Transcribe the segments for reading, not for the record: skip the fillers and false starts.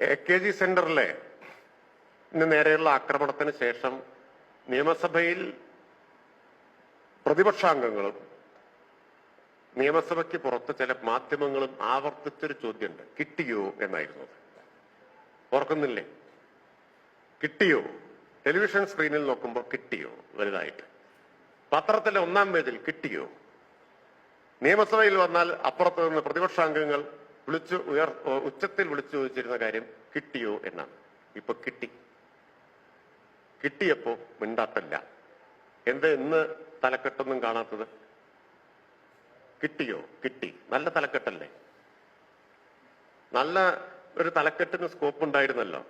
AKG സെന്ററിലെ നേരെയുള്ള ആക്രമണത്തിന് ശേഷം നിയമസഭയിൽ പ്രതിപക്ഷാംഗങ്ങളും നിയമസഭയ്ക്ക് പുറത്ത് ചില മാധ്യമങ്ങളും ആവർത്തിച്ചൊരു ചോദ്യമുണ്ട്, കിട്ടിയോ എന്നായിരുന്നു. ഓർക്കുന്നില്ലേ? കിട്ടിയോ? ടെലിവിഷൻ സ്ക്രീനിൽ നോക്കുമ്പോൾ കിട്ടിയോ വലുതായിട്ട്, പത്രത്തിലെ 1-ാം പേജിൽ കിട്ടിയോ, നിയമസഭയിൽ വന്നാൽ അപ്പുറത്ത് നിന്ന് പ്രതിപക്ഷാംഗങ്ങൾ ഉച്ചത്തിൽ വിളിച്ചു ചോദിച്ചിരുന്ന കാര്യം കിട്ടിയോ എന്നാണ്. ഇപ്പൊ കിട്ടിയപ്പോ മിണ്ടാട്ടല്ല. എന്താ ഇന്ന് തലക്കെട്ടൊന്നും കാണാത്തത്? കിട്ടിയോ? കിട്ടി. നല്ല തലക്കെട്ടല്ലേ? നല്ല ഒരു തലക്കെട്ടിന് സ്കോപ്പ് ഉണ്ടായിരുന്നല്ലോ.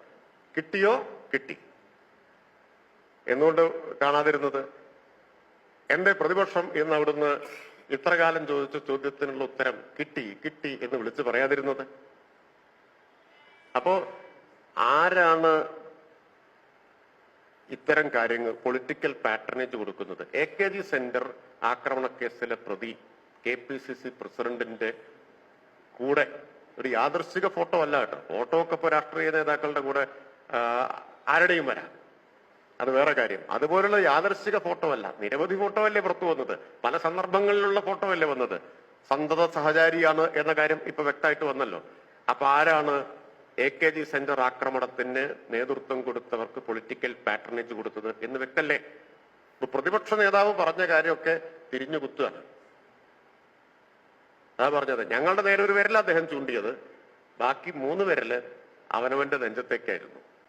കിട്ടിയോ? കിട്ടി. എന്തുകൊണ്ട് കാണാതിരുന്നത്? എന്റെ പ്രതിപക്ഷം എന്ന് അവിടുന്ന് ഇത്രകാലം ചോദിച്ച ചോദ്യത്തിനുള്ള ഉത്തരം കിട്ടി കിട്ടി എന്ന് വിളിച്ചു പറയാതിരുന്നത്? അപ്പോ ആരാണ് ഇത്തരം കാര്യങ്ങൾ പൊളിറ്റിക്കൽ പാറ്റേണേജ് കൊടുക്കുന്നത്? AKG സെന്റർ ആക്രമണ കേസിലെ പ്രതി KPCC പ്രസിഡന്റിന്റെ കൂടെ ഒരു യാദൃശ്ചിക ഫോട്ടോ അല്ല കേട്ടോ. ഫോട്ടോ ഒക്കെ ഇപ്പൊ രാഷ്ട്രീയ നേതാക്കളുടെ കൂടെ ആരുടെയും വരാം, അത് വേറെ കാര്യം. അതുപോലുള്ള യാദൃശ്ചിക ഫോട്ടോ അല്ല, നിരവധി ഫോട്ടോ അല്ലേ പുറത്തു വന്നത്, പല സന്ദർഭങ്ങളിലുള്ള ഫോട്ടോ അല്ലേ വന്നത്. സന്തത സഹചാരിയാണ് എന്ന കാര്യം ഇപ്പൊ വ്യക്തമായിട്ട് വന്നല്ലോ. അപ്പൊ ആരാണ് AKG സെന്റർ ആക്രമണത്തിന് നേതൃത്വം കൊടുത്തവർക്ക് പൊളിറ്റിക്കൽ പാറ്റേണേജ് കൊടുത്തത് എന്ന് വ്യക്തല്ലേ? പ്രതിപക്ഷ നേതാവ് പറഞ്ഞ കാര്യമൊക്കെ തിരിഞ്ഞു കുത്തുകയാണ്. അതാ പറഞ്ഞത്. ഞങ്ങളുടെ നേരെ ഒരു വിരൽ അദ്ദേഹം ചൂണ്ടിയത്, ബാക്കി 3 വിരല് അവനവന്റെ നെഞ്ചത്തേക്കായിരുന്നു.